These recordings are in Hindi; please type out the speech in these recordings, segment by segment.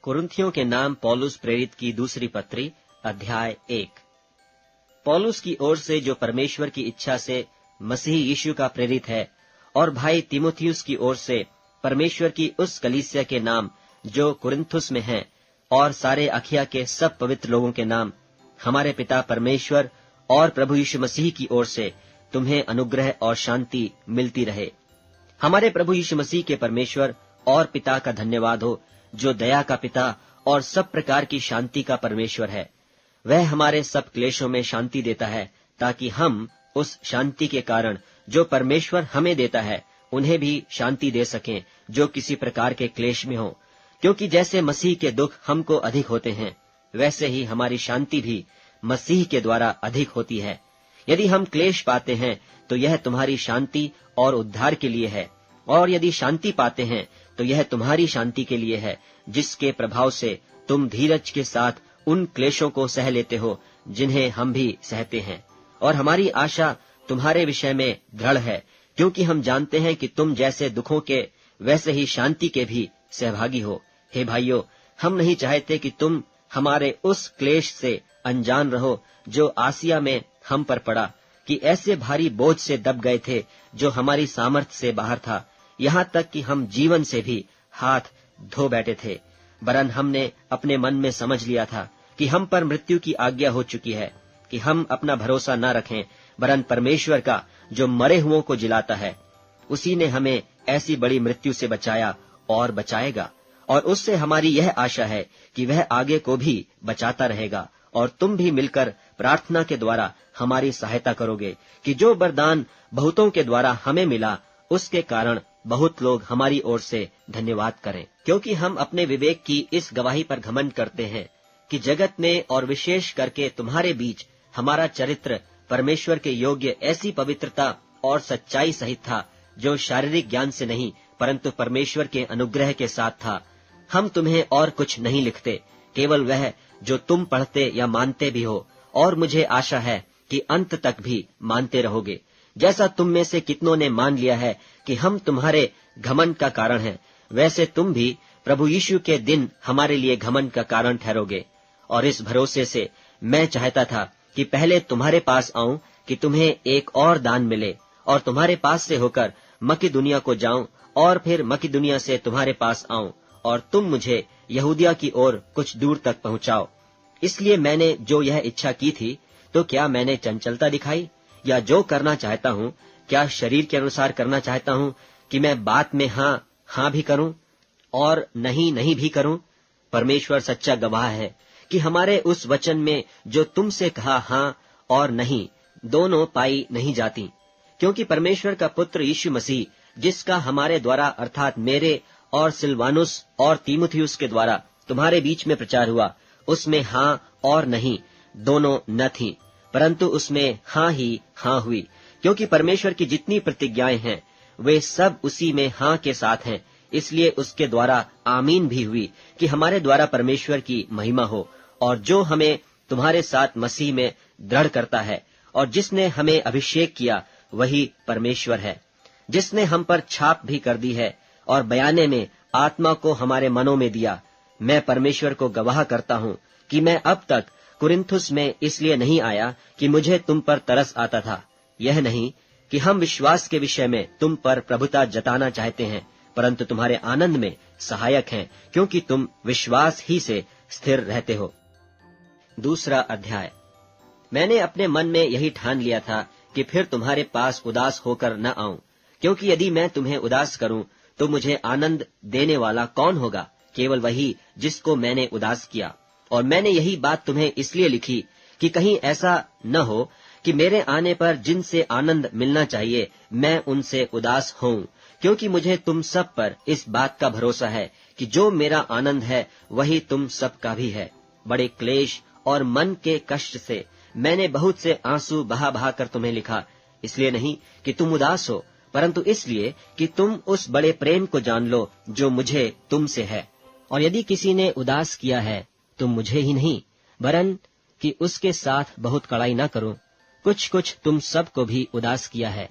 कुरिन्थियों के नाम पौलुस प्रेरित की दूसरी पत्री अध्याय 1। पौलुस की ओर से जो परमेश्वर की इच्छा से मसीह यीशु का प्रेरित है, और भाई तीमुथियुस की ओर से परमेश्वर की उस कलीसिया के नाम जो कुरिन्थुस में है, और सारे अखिया के सब पवित्र लोगों के नाम, हमारे पिता परमेश्वर और प्रभु यीशु मसीह की ओर से तुम्हें अनुग्रह और शांति मिलती रहे। हमारे प्रभु यीशु मसीह के परमेश्वर और पिता का धन्यवाद हो, जो दया का पिता और सब प्रकार की शांति का परमेश्वर है। वह हमारे सब क्लेशों में शांति देता है, ताकि हम उस शांति के कारण जो परमेश्वर हमें देता है, उन्हें भी शांति दे सकें जो किसी प्रकार के क्लेश में हो। क्योंकि जैसे मसीह के दुख हमको अधिक होते हैं, वैसे ही हमारी शांति भी मसीह के द्वारा अधिक होती है। यदि हम क्लेश पाते हैं तो यह तुम्हारी शांति और उद्धार के लिए है, और यदि शांति पाते हैं तो यह तुम्हारी शांति के लिए है, जिसके प्रभाव से तुम धीरज के साथ उन क्लेशों को सह लेते हो जिन्हें हम भी सहते हैं। और हमारी आशा तुम्हारे विषय में दृढ़ है, क्योंकि हम जानते हैं कि तुम जैसे दुखों के वैसे ही शांति के भी सहभागी हो। हे भाइयों, हम नहीं चाहते कि तुम हमारे उस क्लेश से अनजान रहो जो आसिया में हम पर पड़ा, कि ऐसे भारी बोझ से दब गए थे जो हमारी सामर्थ्य से बाहर था, यहाँ तक कि हम जीवन से भी हाथ धो बैठे थे। वरन हमने अपने मन में समझ लिया था कि हम पर मृत्यु की आज्ञा हो चुकी है, कि हम अपना भरोसा न रखें, वरन परमेश्वर का जो मरे हुओं को जिलाता है। उसी ने हमें ऐसी बड़ी मृत्यु से बचाया और बचाएगा, और उससे हमारी यह आशा है कि वह आगे को भी बचाता रहेगा। और तुम भी मिलकर प्रार्थना के द्वारा हमारी सहायता करोगे, कि जो वरदान बहुतों के द्वारा हमें मिला, उसके कारण बहुत लोग हमारी ओर से धन्यवाद करें। क्योंकि हम अपने विवेक की इस गवाही पर घमंड करते हैं कि जगत में और विशेष करके तुम्हारे बीच हमारा चरित्र परमेश्वर के योग्य ऐसी पवित्रता और सच्चाई सहित था, जो शारीरिक ज्ञान से नहीं परंतु परमेश्वर के अनुग्रह के साथ था। हम तुम्हें और कुछ नहीं लिखते, केवल वह जो तुम पढ़ते या मानते भी हो, और मुझे आशा है कि अंत तक भी मानते रहोगे, जैसा तुम में से कितनों ने मान लिया है कि हम तुम्हारे घमंड का कारण हैं, वैसे तुम भी प्रभु यीशु के दिन हमारे लिए घमंड का कारण ठहरोगे। और इस भरोसे से मैं चाहता था कि पहले तुम्हारे पास आऊं, कि तुम्हें एक और दान मिले, और तुम्हारे पास से होकर मकिदुनिया को जाऊं, और फिर मकिदुनिया से तुम्हारे पास आऊं, और तुम मुझे यहूदिया की ओर कुछ दूर तक पहुंचाओ। इसलिए मैंने जो यह इच्छा की थी, तो क्या मैंने चंचलता दिखाई? या जो करना चाहता हूँ, क्या शरीर के अनुसार करना चाहता हूँ कि मैं बात में हाँ हाँ भी करूं और नहीं नहीं भी करूं? परमेश्वर सच्चा गवाह है कि हमारे उस वचन में जो तुमसे कहा हाँ और नहीं, दोनों पाई नहीं जाती। क्योंकि परमेश्वर का पुत्र यीशु मसीह, जिसका हमारे द्वारा अर्थात मेरे और सिलवानुस और तीमुथियुस के द्वारा तुम्हारे बीच में प्रचार हुआ, उसमें हाँ और नहीं दोनों न थी, परंतु उसमें हाँ ही हाँ हुई। क्योंकि परमेश्वर की जितनी प्रतिज्ञाएं हैं, वे सब उसी में हाँ के साथ हैं। इसलिए उसके द्वारा आमीन भी हुई, कि हमारे द्वारा परमेश्वर की महिमा हो। और जो हमें तुम्हारे साथ मसीह में दृढ़ करता है, और जिसने हमें अभिषेक किया, वही परमेश्वर है, जिसने हम पर छाप भी कर दी है, और बयाने में आत्मा को हमारे मनों में दिया। मैं परमेश्वर को गवाह करता हूँ कि मैं अब तक कुरिन्थुस में इसलिए नहीं आया कि मुझे तुम पर तरस आता था। यह नहीं कि हम विश्वास के विषय में तुम पर प्रभुता जताना चाहते हैं, परंतु तुम्हारे आनंद में सहायक हैं, क्योंकि तुम विश्वास ही से स्थिर रहते हो। दूसरा अध्याय। मैंने अपने मन में यही ठान लिया था कि फिर तुम्हारे पास उदास होकर न आऊं, क्योंकि यदि मैं तुम्हें उदास करूं तो मुझे आनंद देने वाला कौन होगा? केवल वही जिसको मैंने उदास किया। और मैंने यही बात तुम्हें इसलिए लिखी कि कहीं ऐसा न हो कि मेरे आने पर जिनसे आनंद मिलना चाहिए, मैं उनसे उदास होऊं। क्योंकि मुझे तुम सब पर इस बात का भरोसा है कि जो मेरा आनंद है, वही तुम सब का भी है। बड़े क्लेश और मन के कष्ट से मैंने बहुत से आंसू बहा बहा कर तुम्हें लिखा, इसलिए नहीं कि तुम उदास हो, परंतु इसलिए कि तुम उस बड़े प्रेम को जान लो जो मुझे तुमसे है। और यदि किसी ने उदास किया है, तो मुझे ही नहीं, वरन कि उसके साथ बहुत कड़ाई न करो। कुछ कुछ तुम सब को भी उदास किया है।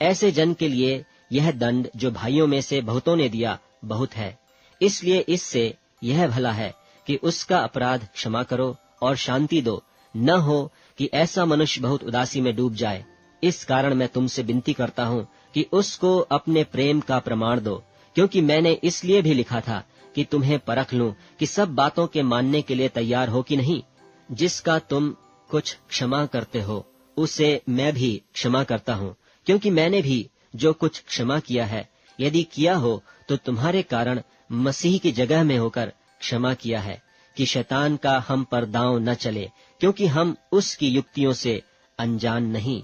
ऐसे जन के लिए यह दंड जो भाइयों में से बहुतों ने दिया बहुत है। इसलिए इससे यह भला है कि उसका अपराध क्षमा करो और शांति दो, न हो कि ऐसा मनुष्य बहुत उदासी में डूब जाए। इस कारण मैं तुमसे विनती करता हूँ कि उसको अपने प्रेम का प्रमाण दो, क्योंकि मैंने इसलिए भी लिखा था कि तुम्हें परख लूं कि सब बातों के मानने के लिए तैयार हो कि नहीं। जिसका तुम कुछ क्षमा करते हो उसे मैं भी क्षमा करता हूँ, क्योंकि मैंने भी जो कुछ क्षमा किया है, यदि किया हो तो तुम्हारे कारण मसीह की जगह में होकर क्षमा किया है, कि शैतान का हम पर दांव न चले, क्योंकि हम उसकी युक्तियों से अनजान नहीं।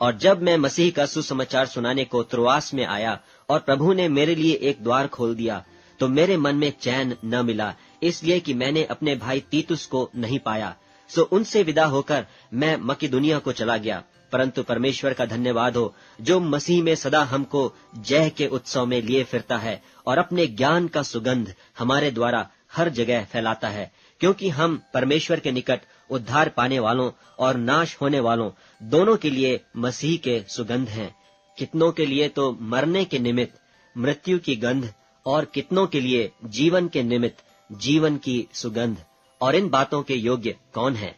और जब मैं मसीह का सुसमाचार सुनाने को त्रोआस में आया और प्रभु ने मेरे लिए एक द्वार खोल दिया, तो मेरे मन में चैन न मिला, इसलिए कि मैंने अपने भाई तीतुस को नहीं पाया। सो उनसे विदा होकर मैं मकिदुनिया को चला गया। परंतु परमेश्वर का धन्यवाद हो, जो मसीह में सदा हमको जय के उत्सव में लिए फिरता है और अपने ज्ञान का सुगंध हमारे द्वारा हर जगह फैलाता है, क्योंकि हम परमेश्वर के निकट उद्धार पाने वालों और नाश होने वालों दोनों के लिए मसीह के सुगंध हैं। कितनों के लिए तो मरने के निमित्त मृत्यु की गंध, और कितनों के लिए जीवन के निमित्त जीवन की सुगंध। और इन बातों के योग्य कौन है?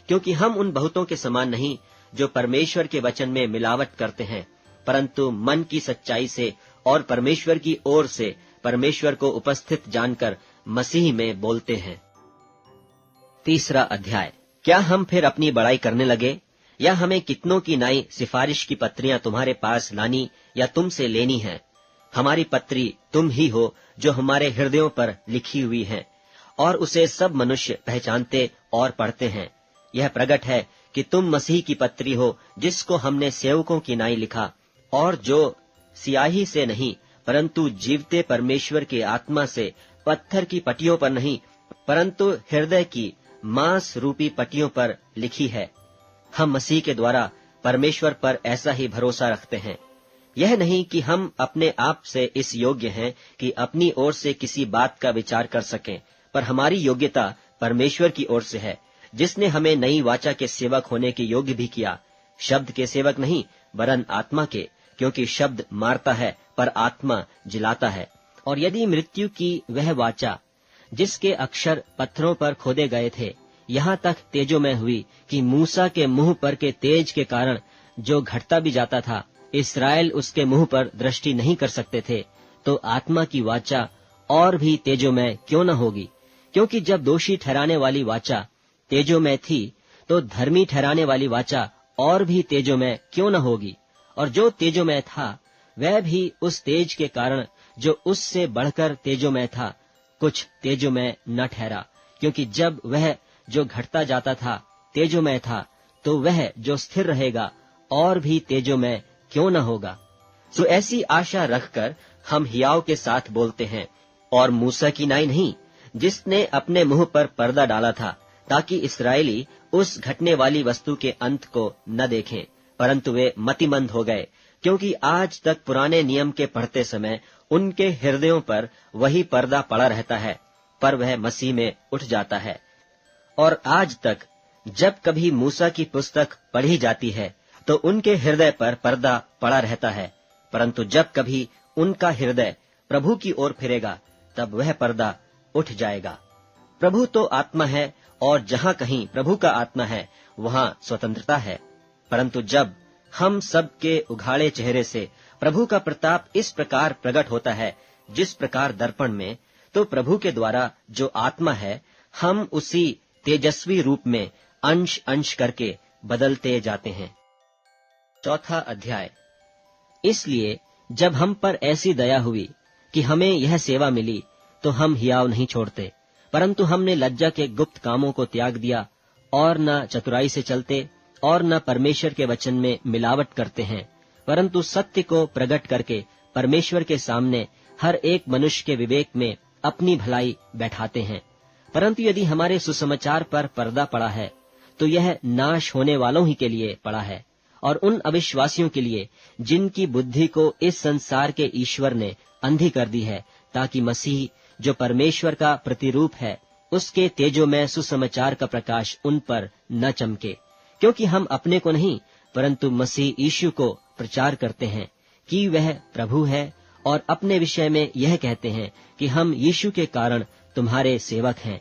क्योंकि हम उन बहुतों के समान नहीं जो परमेश्वर के वचन में मिलावट करते हैं, परंतु मन की सच्चाई से और परमेश्वर की ओर से परमेश्वर को उपस्थित जानकर मसीह में बोलते हैं। 3 अध्याय। क्या हम फिर अपनी बड़ाई करने लगे, या हमें कितनों की नई सिफारिश की पत्रियां तुम्हारे पास लानी या तुमसे लेनी है? हमारी पत्री तुम ही हो जो हमारे हृदयों पर लिखी हुई है, और उसे सब मनुष्य पहचानते और पढ़ते हैं। यह प्रगट है कि तुम मसीह की पत्री हो, जिसको हमने सेवकों की नाई लिखा, और जो सियाही से नहीं परंतु जीवते परमेश्वर की आत्मा से पत्थर की पटियों पर नहीं परंतु हृदय की मांस रूपी पटियों पर लिखी है। हम मसीह के द्वारा परमेश्वर पर ऐसा ही भरोसा रखते हैं। यह नहीं कि हम अपने आप से इस योग्य हैं कि अपनी ओर से किसी बात का विचार कर सकें, पर हमारी योग्यता परमेश्वर की ओर से है, जिसने हमें नई वाचा के सेवक होने के योग्य भी किया, शब्द के सेवक नहीं वरन आत्मा के, क्योंकि शब्द मारता है पर आत्मा जिलाता है। और यदि मृत्यु की वह वाचा जिसके अक्षर पत्थरों पर खोदे गए थे यहाँ तक तेजोमय हुई कि मूसा के मुंह पर के तेज के कारण जो घटता भी जाता था इस्राएल उसके मुंह पर दृष्टि नहीं कर सकते थे, तो आत्मा की वाचा और भी तेजोमय क्यों न होगी? क्योंकि जब दोषी ठहराने वाली वाचा तेजोमय थी, तो धर्मी ठहराने वाली वाचा और भी तेजोमय क्यों न होगी? और जो तेजोमय था वह भी उस तेज के कारण जो उससे बढ़कर तेजोमय था कुछ तेजोमय न ठहरा, क्योंकि जब वह जो घटता जाता था तेजोमय था, तो वह जो स्थिर रहेगा और भी तेजोमय क्यों न होगा? सो ऐसी आशा रखकर हम हियाव के साथ बोलते हैं, और मूसा की नाई नहीं, जिसने अपने मुंह पर पर्दा डाला था, ताकि इस्राएली उस घटने वाली वस्तु के अंत को न देखें, परंतु वे मतिमंद हो गए, क्योंकि आज तक पुराने नियम के पढ़ते समय उनके हृदयों पर वही पर्दा पड़ा रहता है, पर वह मसीह में उठ जाता है। और आज तक जब कभी मूसा की पुस्तक पढ़ी जाती है तो उनके हृदय पर पर्दा पड़ा रहता है, परंतु जब कभी उनका हृदय प्रभु की ओर फिरेगा तब वह पर्दा उठ जाएगा। प्रभु तो आत्मा है, और जहाँ कहीं प्रभु का आत्मा है वहाँ स्वतंत्रता है। परंतु जब हम सब के उघाड़े चेहरे से प्रभु का प्रताप इस प्रकार प्रकट होता है जिस प्रकार दर्पण में, तो प्रभु के द्वारा जो आत्मा है हम उसी तेजस्वी रूप में अंश अंश करके बदलते जाते हैं। 4 अध्याय। इसलिए जब हम पर ऐसी दया हुई कि हमें यह सेवा मिली, तो हम हियाव नहीं छोड़ते, परंतु हमने लज्जा के गुप्त कामों को त्याग दिया, और न चतुराई से चलते और न परमेश्वर के वचन में मिलावट करते हैं, परंतु सत्य को प्रकट करके परमेश्वर के सामने हर एक मनुष्य के विवेक में अपनी भलाई बैठाते हैं। परंतु यदि हमारे सुसमाचार पर पर्दा पड़ा है, तो यह नाश होने वालों ही के लिए पड़ा है, और उन अविश्वासियों के लिए जिनकी बुद्धि को इस संसार के ईश्वर ने अंधी कर दी है, ताकि मसीह जो परमेश्वर का प्रतिरूप है उसके तेजोमय सुसमाचार का प्रकाश उन पर न चमके। क्योंकि हम अपने को नहीं परंतु मसीह यीशु को प्रचार करते हैं कि वह प्रभु है, और अपने विषय में यह कहते हैं कि हम यीशु के कारण तुम्हारे सेवक हैं,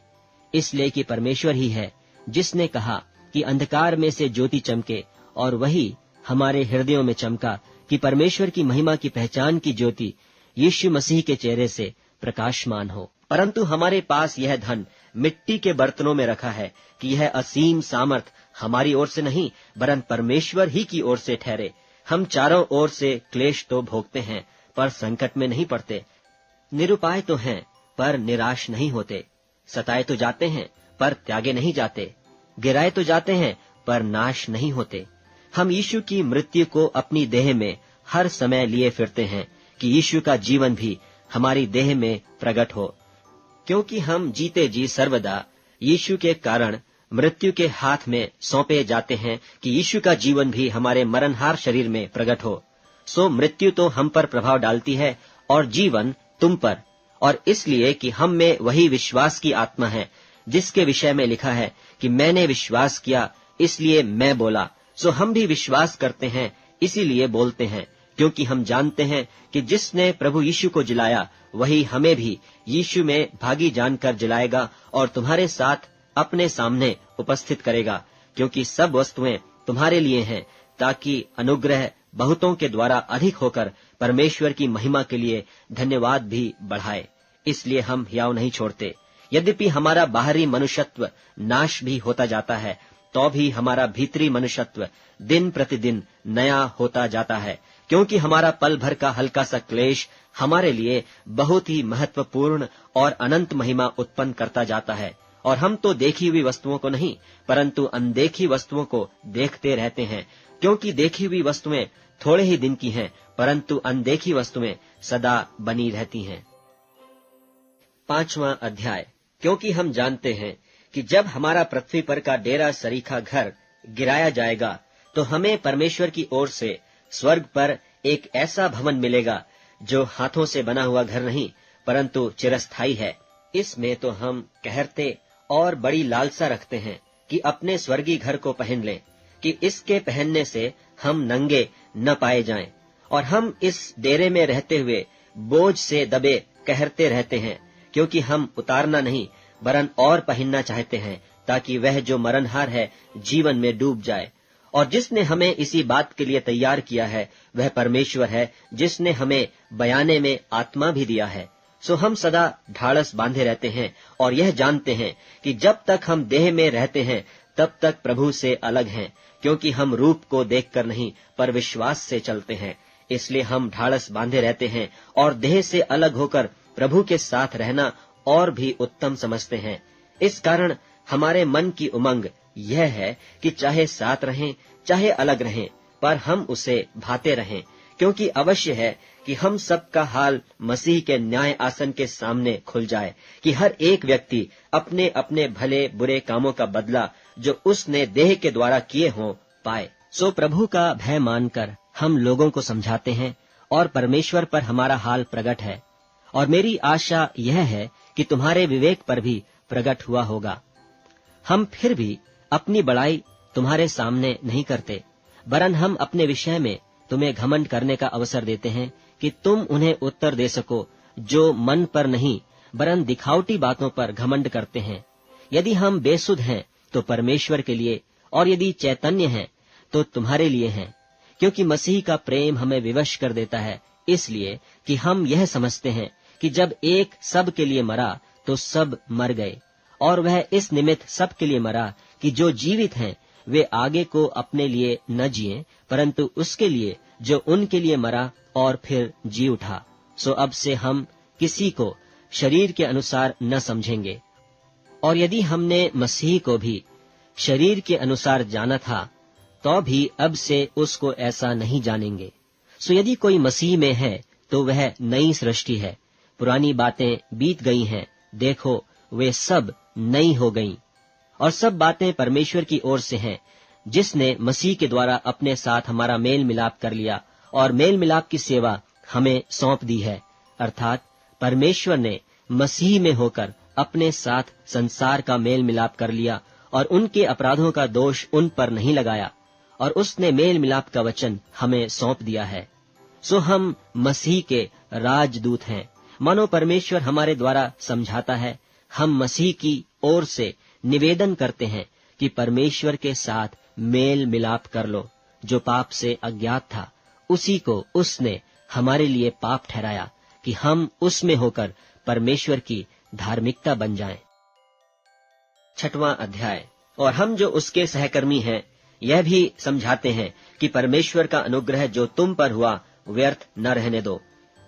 इसलिए कि परमेश्वर ही है जिसने कहा कि अंधकार में से ज्योति चमके, और वही हमारे हृदयों में चमका कि परमेश्वर की महिमा की पहचान की ज्योति यीशु मसीह के चेहरे से प्रकाशमान हो। परंतु हमारे पास यह धन मिट्टी के बर्तनों में रखा है कि यह असीम सामर्थ हमारी ओर से नहीं वरन परमेश्वर ही की ओर से ठहरे। हम चारों ओर से क्लेश तो भोगते हैं पर संकट में नहीं पड़ते, निरुपाय तो हैं पर निराश नहीं होते, सताए तो जाते हैं पर त्यागे नहीं जाते, गिराए तो जाते हैं पर नाश नहीं होते। हम यीशु की मृत्यु को अपनी देह में हर समय लिए फिरते हैं कि यीशु का जीवन भी हमारी देह में प्रकट हो, क्योंकि हम जीते जी सर्वदा यीशु के कारण मृत्यु के हाथ में सौंपे जाते हैं कि यीशु का जीवन भी हमारे मरणहार शरीर में प्रकट हो। सो मृत्यु तो हम पर प्रभाव डालती है और जीवन तुम पर, और इसलिए कि हम में वही विश्वास की आत्मा है जिसके विषय में लिखा है कि मैंने विश्वास किया इसलिए मैं बोला। सो हम भी विश्वास करते हैं इसीलिए बोलते हैं, क्योंकि हम जानते हैं कि जिसने प्रभु यीशु को जिलाया वही हमें भी यीशु में भागी जानकर जिलाएगा और तुम्हारे साथ अपने सामने उपस्थित करेगा, क्योंकि सब वस्तुएं तुम्हारे लिए हैं, ताकि अनुग्रह बहुतों के द्वारा अधिक होकर परमेश्वर की महिमा के लिए धन्यवाद भी बढ़ाए। इसलिए हम हियाव नहीं छोड़ते। यद्यपि हमारा बाहरी मनुष्यत्व नाश भी होता जाता है, तो भी हमारा भीतरी मनुष्यत्व दिन प्रतिदिन नया होता जाता है, क्योंकि हमारा पल भर का हल्का सा क्लेश हमारे लिए बहुत ही महत्वपूर्ण और अनंत महिमा उत्पन्न करता जाता है। और हम तो देखी हुई वस्तुओं को नहीं परंतु अनदेखी वस्तुओं को देखते रहते हैं, क्योंकि देखी हुई वस्तुएं थोड़े ही दिन की हैं, परंतु अनदेखी वस्तुएं सदा बनी रहती हैं। 5वां अध्याय। क्योंकि हम जानते हैं कि जब हमारा पृथ्वी पर का डेरा सरीखा घर गिराया जाएगा तो हमें परमेश्वर की ओर से स्वर्ग पर एक ऐसा भवन मिलेगा जो हाथों से बना हुआ घर नहीं परंतु चिरस्थायी है। इसमें तो हम कहरते और बड़ी लालसा रखते हैं कि अपने स्वर्गीय घर को पहन लें, कि इसके पहनने से हम नंगे न पाए जाएं। और हम इस डेरे में रहते हुए बोझ से दबे कहरते रहते हैं, क्योंकि हम उतारना नहीं वरन और पहनना चाहते हैं, ताकि वह जो मरणहार है जीवन में डूब जाए। और जिसने हमें इसी बात के लिए तैयार किया है वह परमेश्वर है, जिसने हमें बयाने में आत्मा भी दिया है। सो हम सदा ढाढ़स बांधे रहते हैं और यह जानते हैं कि जब तक हम देह में रहते हैं तब तक प्रभु से अलग हैं, क्योंकि हम रूप को देखकर नहीं पर विश्वास से चलते हैं। इसलिए हम ढाढ़स बांधे रहते हैं और देह से अलग होकर प्रभु के साथ रहना और भी उत्तम समझते हैं। इस कारण हमारे मन की उमंग यह है कि चाहे साथ रहें चाहे अलग रहें, पर हम उसे भाते रहें, क्योंकि अवश्य है कि हम सबका हाल मसीह के न्याय आसन के सामने खुल जाए, कि हर एक व्यक्ति अपने अपने भले बुरे कामों का बदला जो उसने देह के द्वारा किए हों पाए। सो प्रभु का भय मानकर हम लोगों को समझाते हैं और परमेश्वर पर हमारा हाल प्रकट है। और मेरी आशा यह है कि तुम्हारे विवेक पर भी प्रकट हुआ होगा। हम फिर भी अपनी बड़ाई तुम्हारे सामने नहीं करते, वरन हम अपने विषय में तुम्हें घमंड करने का अवसर देते हैं कि तुम उन्हें उत्तर दे सको जो मन पर नहीं वरन दिखावटी बातों पर घमंड करते हैं। यदि हम बेसुध हैं तो परमेश्वर के लिए, और यदि चैतन्य हैं तो तुम्हारे लिए हैं, क्योंकि मसीह का प्रेम हमें विवश कर देता है, इसलिए कि हम यह समझते हैं कि जब एक सब के लिए मरा तो सब मर गए। और वह इस निमित्त सब के लिए मरा कि जो जीवित हैं वे आगे को अपने लिए न जिए, परंतु उसके लिए जो उनके लिए मरा और फिर जी उठा। सो अब से हम किसी को शरीर के अनुसार न समझेंगे। और यदि हमने मसीह को भी शरीर के अनुसार जाना था तो भी अब से उसको ऐसा नहीं जानेंगे। सो यदि कोई मसीह में है तो वह नई सृष्टि है, पुरानी बातें बीत गई हैं, देखो वे सब नई हो गईं। और सब बातें परमेश्वर की ओर से हैं, जिसने मसीह के द्वारा अपने साथ हमारा मेल मिलाप कर लिया और मेल मिलाप की सेवा हमें सौंप दी है। अर्थात परमेश्वर ने मसीह में होकर अपने साथ संसार का मेल मिलाप कर लिया और उनके अपराधों का दोष उन पर नहीं लगाया, और उसने मेल मिलाप का वचन हमें सौंप दिया है। सो हम मसीह के राजदूत हैं, मानो परमेश्वर हमारे द्वारा समझाता है, हम मसीह की ओर से निवेदन करते हैं कि परमेश्वर के साथ मेल मिलाप कर लो। जो पाप से अज्ञात था, उसी को उसने हमारे लिए पाप ठहराया कि हम उसमें होकर परमेश्वर की धार्मिकता बन जाएं। 6वां अध्याय। और हम जो उसके सहकर्मी हैं, यह भी समझाते हैं कि परमेश्वर का अनुग्रह जो तुम पर हुआ व्यर्थ न रहने दो,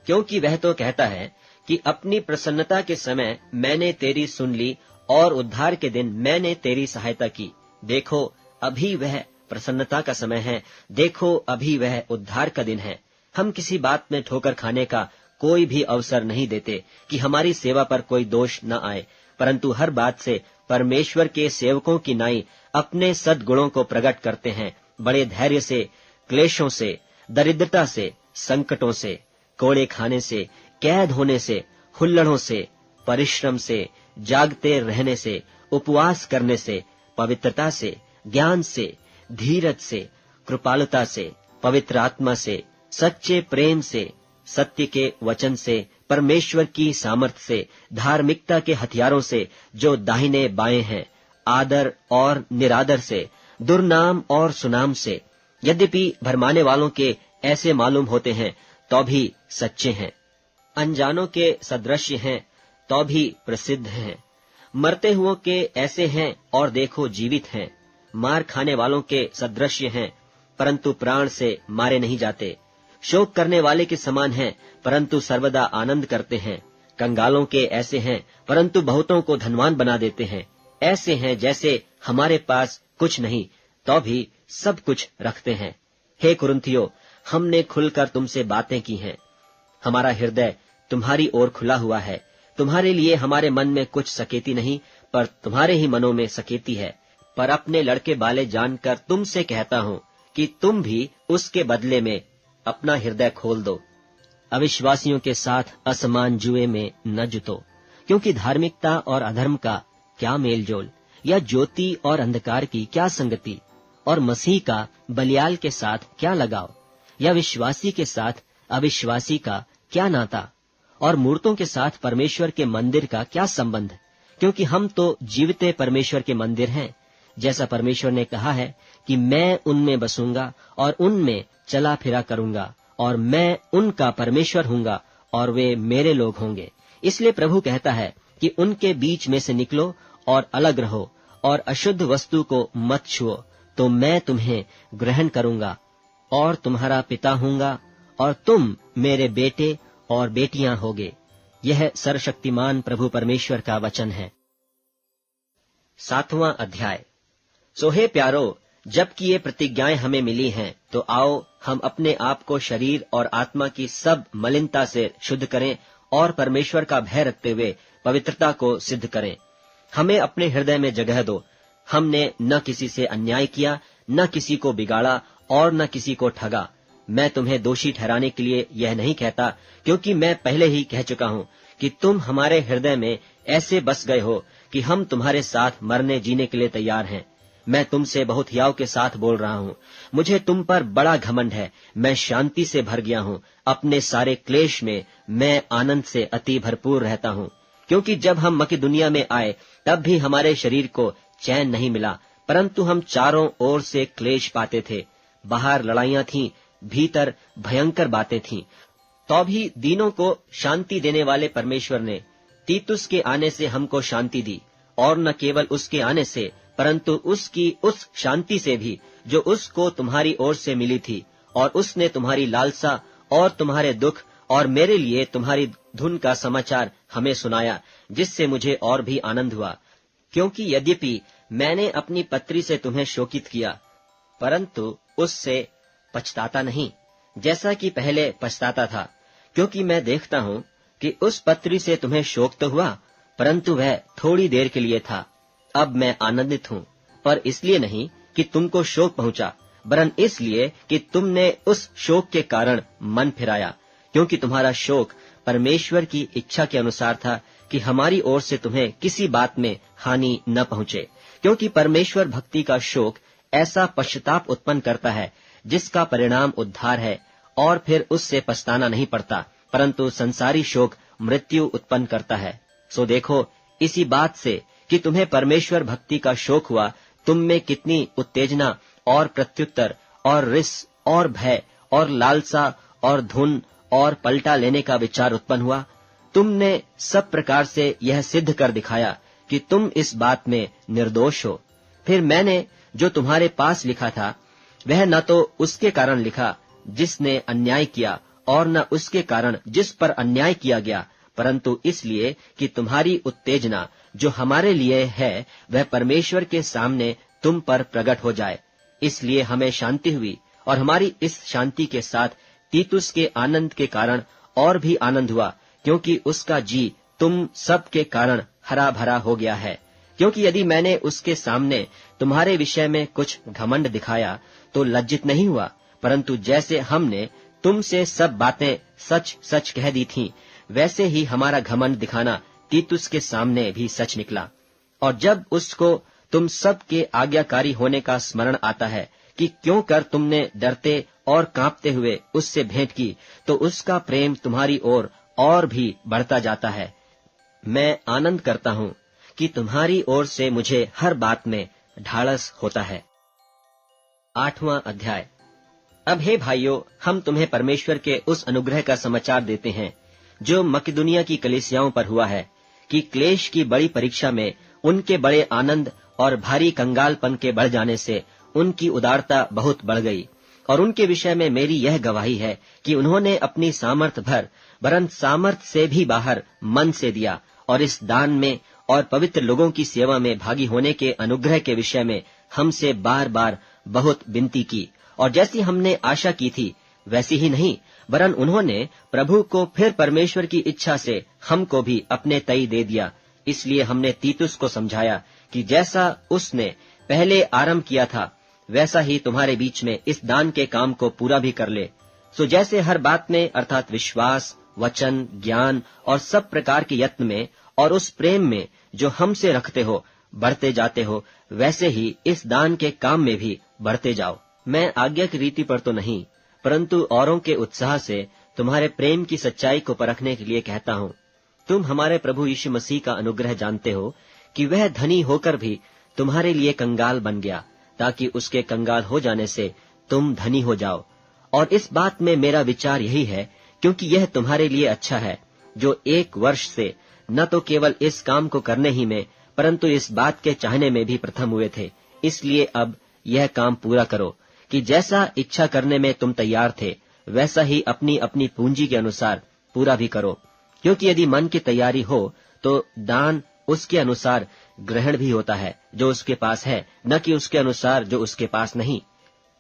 क्योंकि वह तो कहता है कि अपनी प्रसन्नता के समय मैंने तेरी सुन ली और उद्धार के दिन मैंने तेरी सहायता की। देखो, अभी वह प्रसन्नता का समय है, देखो अभी वह उद्धार का दिन है। हम किसी बात में ठोकर खाने का कोई भी अवसर नहीं देते कि हमारी सेवा पर कोई दोष न आए, परंतु हर बात से परमेश्वर के सेवकों की नाई अपने सद्गुणों को प्रकट करते हैं, बड़े धैर्य से, क्लेशों से, दरिद्रता से, संकटों से, कोड़े खाने से, कैद होने से, हुल्लड़ों से, परिश्रम से, जागते रहने से, उपवास करने से, पवित्रता से, ज्ञान से, धीरज से, कृपालुता से, पवित्र आत्मा से, सच्चे प्रेम से, सत्य के वचन से, परमेश्वर की सामर्थ्य से, धार्मिकता के हथियारों से जो दाहिने बाएं हैं, आदर और निरादर से, दुर्नाम और सुनाम से। यद्यपि भरमाने वालों के ऐसे मालूम होते हैं तो भी सच्चे हैं, अनजानों के सदृश्य हैं तो भी प्रसिद्ध हैं, मरते हुओं के ऐसे हैं और देखो जीवित हैं, मार खाने वालों के सदृश्य हैं परंतु प्राण से मारे नहीं जाते, शोक करने वाले के समान हैं परंतु सर्वदा आनंद करते हैं, कंगालों के ऐसे हैं परंतु बहुतों को धनवान बना देते हैं, ऐसे हैं जैसे हमारे पास कुछ नहीं तो भी सब कुछ रखते हैं। हे कुरिन्थियों, हमने खुलकर तुमसे बातें की हैं, हमारा हृदय तुम्हारी ओर खुला हुआ है, तुम्हारे लिए हमारे मन में कुछ सकेती नहीं पर तुम्हारे ही मनों में सकेती है। पर अपने लड़के बाले जानकर तुमसे कहता हूँ कि तुम भी उसके बदले में अपना हृदय खोल दो। अविश्वासियों के साथ असमान जुए में न जुतो, क्योंकि धार्मिकता और अधर्म का क्या मेलजोल, या ज्योति और अंधकार की क्या संगति, और मसीह का बलियाल के साथ क्या लगाव, या विश्वासी के साथ अविश्वासी का क्या नाता, और मूर्तों के साथ परमेश्वर के मंदिर का क्या संबंध, क्योंकि हम तो जीवते परमेश्वर के मंदिर हैं। जैसा परमेश्वर ने कहा है कि मैं उनमें बसूंगा और उनमें चला फिरा करूंगा, और मैं उनका परमेश्वर हूंगा और वे मेरे लोग होंगे। इसलिए प्रभु कहता है कि उनके बीच में से निकलो और अलग रहो, और अशुद्ध वस्तु को मत छुओ, तो मैं तुम्हें ग्रहण करूंगा और तुम्हारा पिता हूंगा, और तुम मेरे बेटे और बेटियां होगे। यह सर्वशक्तिमान प्रभु परमेश्वर का वचन है। 7वां अध्याय। सो हे प्यारो, जबकि ये प्रतिज्ञाएं हमें मिली हैं, तो आओ हम अपने आप को शरीर और आत्मा की सब मलिनता से शुद्ध करें और परमेश्वर का भय रखते हुए पवित्रता को सिद्ध करें। हमें अपने हृदय में जगह दो। हमने न किसी से अन्याय किया, न किसी को बिगाड़ा और न किसी को ठगा। मैं तुम्हें दोषी ठहराने के लिए यह नहीं कहता, क्योंकि मैं पहले ही कह चुका हूँ कि तुम हमारे हृदय में ऐसे बस गए हो कि हम तुम्हारे साथ मरने जीने के लिए तैयार हैं। मैं तुमसे बहुत हियाव के साथ बोल रहा हूँ। मुझे तुम पर बड़ा घमंड है। मैं शांति से भर गया हूँ। अपने सारे क्लेश में मैं आनंद से अति भरपूर रहता हूँ, क्योंकि जब हम मकिदुनिया में आए तब भी हमारे शरीर को चैन नहीं मिला, परंतु हम चारों ओर से क्लेश पाते थे। बाहर लड़ाइयां थीं, भीतर भयंकर बातें थीं, तो भी दीनों को शांति देने वाले परमेश्वर ने तीतुस के आने से हमको शांति दी, और न केवल उसके आने से परंतु उसकी उस शांति से भी जो उसको तुम्हारी ओर से मिली थी, और उसने तुम्हारी लालसा और तुम्हारे दुख और मेरे लिए तुम्हारी धुन का समाचार हमें सुनाया, जिससे मुझे और भी आनंद हुआ। क्योंकि यद्यपि मैंने अपनी पत्री से तुम्हें शोकित किया, परंतु उससे पछताता नहीं, जैसा कि पहले पछताता था, क्योंकि मैं देखता हूँ कि उस पत्री से तुम्हें शोक तो हुआ, परंतु वह थोड़ी देर के लिए था। अब मैं आनंदित हूँ, पर इसलिए नहीं कि तुमको शोक पहुंचा, वरन इसलिए कि तुमने उस शोक के कारण मन फिराया, क्योंकि तुम्हारा शोक परमेश्वर की इच्छा के अनुसार था कि हमारी ओर से तुम्हें किसी बात में हानि न पहुंचे। क्योंकि परमेश्वर भक्ति का शोक ऐसा पश्चाताप उत्पन्न करता है जिसका परिणाम उद्धार है, और फिर उससे पछताना नहीं पड़ता, परंतु संसारी शोक मृत्यु उत्पन्न करता है। सो देखो, इसी बात से कि तुम्हें परमेश्वर भक्ति का शौक हुआ, तुम में कितनी उत्तेजना और प्रत्युत्तर और रिस और भय और लालसा और धुन और पलटा लेने का विचार उत्पन्न हुआ। तुमने सब प्रकार से यह सिद्ध कर दिखाया कि तुम इस बात में निर्दोष हो। फिर मैंने जो तुम्हारे पास लिखा था, वह न तो उसके कारण लिखा जिसने अन्याय किया और न उसके कारण जिस पर अन्याय किया गया, परंतु इसलिए कि तुम्हारी उत्तेजना जो हमारे लिए है, वह परमेश्वर के सामने तुम पर प्रकट हो जाए। इसलिए हमें शांति हुई, और हमारी इस शांति के साथ तीतुस के आनंद के कारण और भी आनंद हुआ, क्योंकि उसका जी तुम सब के कारण हरा भरा हो गया है। क्योंकि यदि मैंने उसके सामने तुम्हारे विषय में कुछ घमंड दिखाया तो लज्जित नहीं हुआ, परंतु जैसे हमने तुमसे सब बातें सच सच कह दी थीं, वैसे ही हमारा घमंड दिखाना तीतुस के सामने भी सच निकला। और जब उसको तुम सब के आज्ञाकारी होने का स्मरण आता है कि क्यों कर तुमने डरते और कांपते हुए उससे भेंट की, तो उसका प्रेम तुम्हारी ओर और भी बढ़ता जाता है। मैं आनंद करता हूँ कि तुम्हारी ओर से मुझे हर बात में ढाढ़स होता है। 8वां अध्याय। अब हे भाइयों, हम तुम्हें परमेश्वर के उस अनुग्रह का समाचार देते हैं जो मकिदुनिया की कलीसियाओं पर हुआ है, कि क्लेश की बड़ी परीक्षा में उनके बड़े आनंद और भारी कंगालपन के बढ़ जाने से उनकी उदारता बहुत बढ़ गई। और उनके विषय में मेरी यह गवाही है कि उन्होंने अपनी सामर्थ भर, वरन सामर्थ से भी बाहर मन से दिया, और इस दान में और पवित्र लोगों की सेवा में भागी होने के अनुग्रह के विषय में हमसे बार बार बहुत विनती की। और जैसी हमने आशा की थी वैसी ही नहीं, वरन उन्होंने प्रभु को फिर परमेश्वर की इच्छा से हमको भी अपने तई दे दिया। इसलिए हमने तीतुस को समझाया कि जैसा उसने पहले आरंभ किया था, वैसा ही तुम्हारे बीच में इस दान के काम को पूरा भी कर ले। सो जैसे हर बात में अर्थात विश्वास, वचन, ज्ञान और सब प्रकार के यत्न में और उस प्रेम में जो हमसे रखते हो बढ़ते जाते हो, वैसे ही इस दान के काम में भी बढ़ते जाओ। मैं आज्ञा की रीति पर तो नहीं, परंतु औरों के उत्साह से तुम्हारे प्रेम की सच्चाई को परखने के लिए कहता हूँ। तुम हमारे प्रभु यीशु मसीह का अनुग्रह जानते हो कि वह धनी होकर भी तुम्हारे लिए कंगाल बन गया, ताकि उसके कंगाल हो जाने से तुम धनी हो जाओ। और इस बात में मेरा विचार यही है, क्योंकि यह तुम्हारे लिए अच्छा है, जो 1 वर्ष से न तो केवल इस काम को करने ही में, परंतु इस बात के चाहने में भी प्रथम हुए थे। इसलिए अब यह काम पूरा करो कि जैसा इच्छा करने में तुम तैयार थे, वैसा ही अपनी अपनी पूंजी के अनुसार पूरा भी करो। क्योंकि यदि मन की तैयारी हो तो दान उसके अनुसार ग्रहण भी होता है जो उसके पास है, न कि उसके अनुसार जो उसके पास नहीं।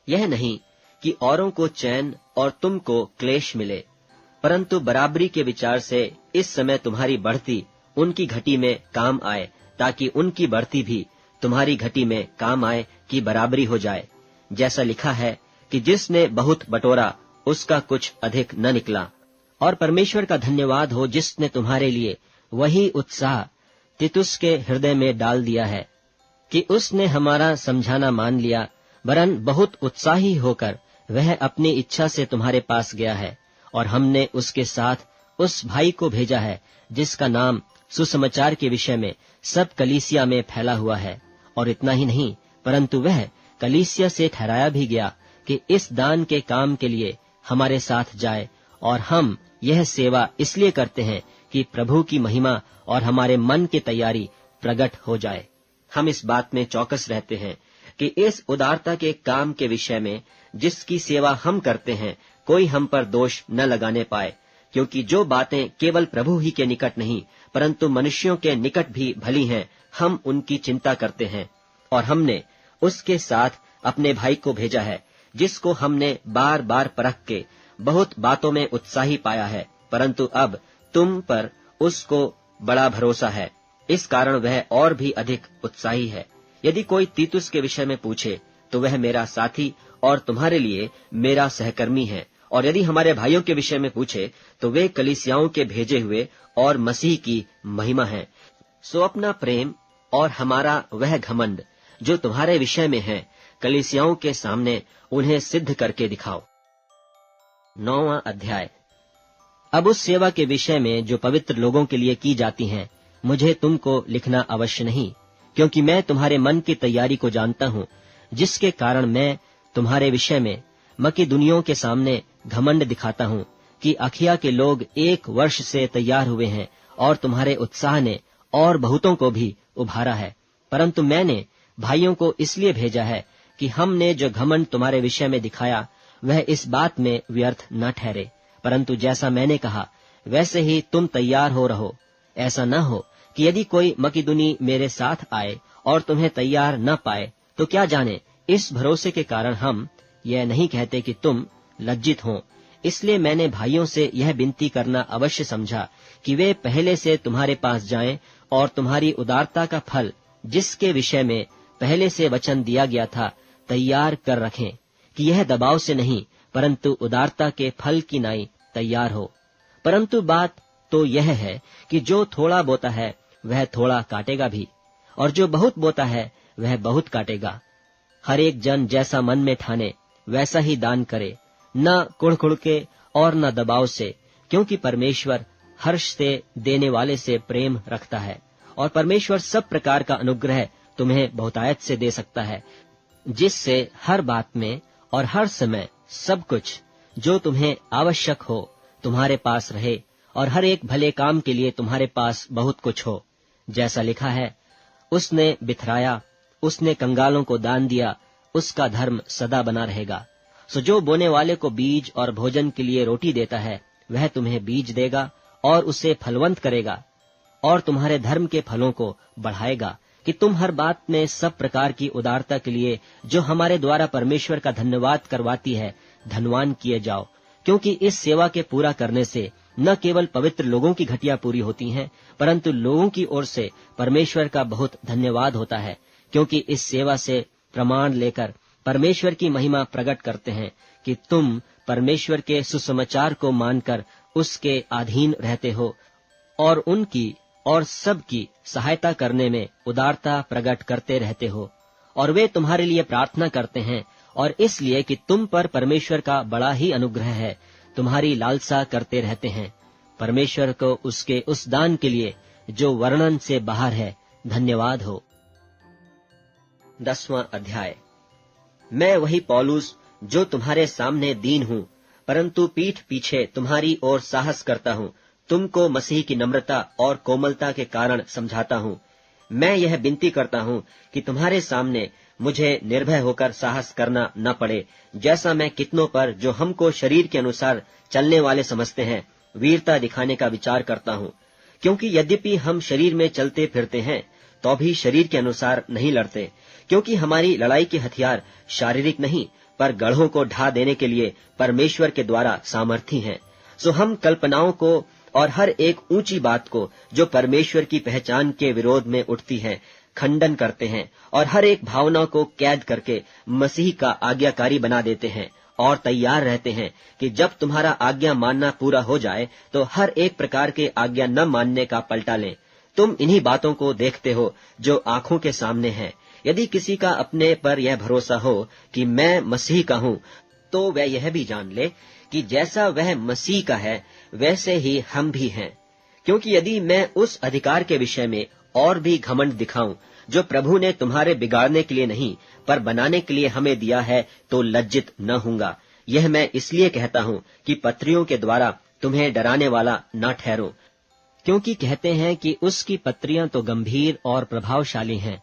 यह नहीं कि औरों को चैन और तुमको क्लेश मिले, परंतु बराबरी के विचार से इस समय तुम्हारी बढ़ती उनकी घटी में काम आए, ताकि उनकी बढ़ती भी तुम्हारी घटी में काम आए कि बराबरी हो जाए। जैसा लिखा है कि जिसने बहुत बटोरा उसका कुछ अधिक न निकला। और परमेश्वर का धन्यवाद हो जिसने तुम्हारे लिए वही उत्साह तीतुस के हृदय में डाल दिया है, कि उसने हमारा समझाना मान लिया, वरन बहुत उत्साही होकर वह अपनी इच्छा से तुम्हारे पास गया है। और हमने उसके साथ उस भाई को भेजा है जिसका नाम सुसमाचार के विषय में सब कलीसिया में फैला हुआ है। और इतना ही नहीं, परंतु वह कलीसिया से ठहराया भी गया कि इस दान के काम के लिए हमारे साथ जाए। और हम यह सेवा इसलिए करते हैं कि प्रभु की महिमा और हमारे मन की तैयारी प्रकट हो जाए। हम इस बात में चौकस रहते हैं कि इस उदारता के काम के विषय में जिसकी सेवा हम करते हैं, कोई हम पर दोष न लगाने पाए, क्योंकि जो बातें केवल प्रभु ही के निकट नहीं परंतु मनुष्यों के निकट भी भली हैं, हम उनकी चिंता करते हैं। और हमने उसके साथ अपने भाई को भेजा है, जिसको हमने बार बार परख के बहुत बातों में उत्साही पाया है, परंतु अब तुम पर उसको बड़ा भरोसा है, इस कारण वह और भी अधिक उत्साही है। यदि कोई तीतुस के विषय में पूछे तो वह मेरा साथी और तुम्हारे लिए मेरा सहकर्मी है। और यदि हमारे भाइयों के विषय में पूछे तो वे कलीसियाओं के भेजे हुए और मसीह की महिमा है। सो अपना प्रेम और हमारा वह घमंड जो तुम्हारे विषय में है, कलीसियाओं के सामने उन्हें सिद्ध करके दिखाओ। 9वां अध्याय। अब उस सेवा के विषय में जो पवित्र लोगों के लिए की जाती है, मुझे तुमको लिखना अवश्य नहीं, क्योंकि मैं तुम्हारे मन की तैयारी को जानता हूँ, जिसके कारण मैं तुम्हारे विषय में मकिदुनियों के सामने घमंड दिखाता हूँ कि अखिया के लोग 1 वर्ष से तैयार हुए हैं और तुम्हारे उत्साह ने और बहुतों को भी उभारा है। परंतु मैंने भाइयों को इसलिए भेजा है कि हमने जो घमंड तुम्हारे विषय में दिखाया वह इस बात में व्यर्थ न ठहरे, परंतु जैसा मैंने कहा वैसे ही तुम तैयार हो रहो। ऐसा न हो कि यदि कोई मकिदुनी मेरे साथ आए और तुम्हें तैयार न पाए, तो क्या जाने इस भरोसे के कारण हम यह नहीं कहते कि तुम लज्जित हो। इसलिए मैंने भाइयों से यह विनती करना अवश्य समझा कि वे पहले से तुम्हारे पास जाएं और तुम्हारी उदारता का फल, जिसके विषय में पहले से वचन दिया गया था, तैयार कर रखें, कि यह दबाव से नहीं परंतु उदारता के फल की नाई तैयार हो। परंतु बात तो यह है कि जो थोड़ा बोता है वह थोड़ा काटेगा भी, और जो बहुत बोता है वह बहुत काटेगा। हर एक जन जैसा मन में ठाने वैसा ही दान करे, न कुढ़ के और न दबाव से, क्योंकि परमेश्वर हर्ष से देने वाले से प्रेम रखता है, और परमेश्वर सब प्रकार का अनुग्रह तुम्हें बहुतायत से दे सकता है, जिससे हर बात में और हर समय सब कुछ जो तुम्हें आवश्यक हो तुम्हारे पास रहे, और हर एक भले काम के लिए तुम्हारे पास बहुत कुछ हो। जैसा लिखा है, उसने बिथराया, उसने कंगालों को दान दिया, उसका धर्म सदा बना रहेगा। सो जो बोने वाले को बीज और भोजन के लिए रोटी देता है, वह तुम्हें बीज देगा और उसे फलवंत करेगा, और तुम्हारे धर्म के फलों को बढ़ाएगा, कि तुम हर बात में सब प्रकार की उदारता के लिए जो हमारे द्वारा परमेश्वर का धन्यवाद करवाती है, धनवान किए जाओ। क्योंकि इस सेवा के पूरा करने से न केवल पवित्र लोगों की घटिया पूरी होती हैं, परंतु लोगों की ओर से परमेश्वर का बहुत धन्यवाद होता है, क्योंकि इस सेवा से प्रमाण लेकर परमेश्वर की महिमा प्रकट करते हैं कि तुम परमेश्वर के सुसमाचार को मानकर उसके अधीन रहते हो, और उनकी और सबकी सहायता करने में उदारता प्रकट करते रहते हो। और वे तुम्हारे लिए प्रार्थना करते हैं, और इसलिए कि तुम पर परमेश्वर का बड़ा ही अनुग्रह है, तुम्हारी लालसा करते रहते हैं। परमेश्वर को उसके उस दान के लिए जो वर्णन से बाहर है धन्यवाद हो। 10वां अध्याय। मैं वही पौलुस जो तुम्हारे सामने दीन हूँ, परंतु पीठ पीछे तुम्हारी ओर साहस करता हूँ, तुमको मसीह की नम्रता और कोमलता के कारण समझाता हूँ। मैं यह विनती करता हूँ कि तुम्हारे सामने मुझे निर्भय होकर साहस करना न पड़े, जैसा मैं कितनों पर जो हमको शरीर के अनुसार चलने वाले समझते हैं वीरता दिखाने का विचार करता हूँ। क्योंकि यद्यपि हम शरीर में चलते फिरते हैं, तो भी शरीर के अनुसार नहीं लड़ते, क्योंकि हमारी लड़ाई के हथियार शारीरिक नहीं, पर गढ़ों को ढा देने के लिए परमेश्वर के द्वारा सामर्थी हैं। सो हम कल्पनाओं को और हर एक ऊंची बात को जो परमेश्वर की पहचान के विरोध में उठती है खंडन करते हैं, और हर एक भावना को कैद करके मसीह का आज्ञाकारी बना देते हैं, और तैयार रहते हैं कि जब तुम्हारा आज्ञा मानना पूरा हो जाए तो हर एक प्रकार के आज्ञा न मानने का पलटा लें। तुम इन्हीं बातों को देखते हो जो आंखों के सामने है। यदि किसी का अपने पर यह भरोसा हो कि मैं मसीह का हूँ, तो वह यह भी जान ले कि जैसा वह मसीह का है वैसे ही हम भी हैं। क्योंकि यदि मैं उस अधिकार के विषय में और भी घमंड दिखाऊं जो प्रभु ने तुम्हारे बिगाड़ने के लिए नहीं पर बनाने के लिए हमें दिया है, तो लज्जित न होऊंगा। यह मैं इसलिए कहता हूँ कि पत्रियों के द्वारा तुम्हें डराने वाला न ठहरूं, क्योंकि कहते हैं कि उसकी पत्रियां तो गंभीर और प्रभावशाली हैं,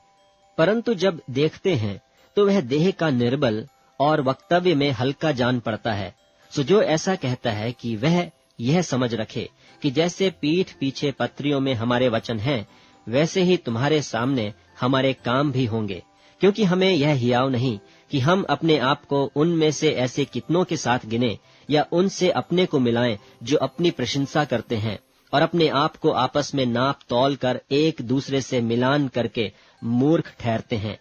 परंतु जब देखते हैं तो वह देह का निर्बल और वक्तव्य में हल्का जान पड़ता है। सो जो ऐसा कहता है कि वह यह समझ रखे कि जैसे पीठ पीछे पत्रियों में हमारे वचन हैं, वैसे ही तुम्हारे सामने हमारे काम भी होंगे। क्योंकि हमें यह हियाव नहीं कि हम अपने आप को उनमें से ऐसे कितनों के साथ गिने या उनसे अपने को मिलाएं जो अपनी प्रशंसा करते हैं और अपने आप को आपस में नाप तौल कर एक दूसरे से मिलान करके मूर्ख ठहरते हैं।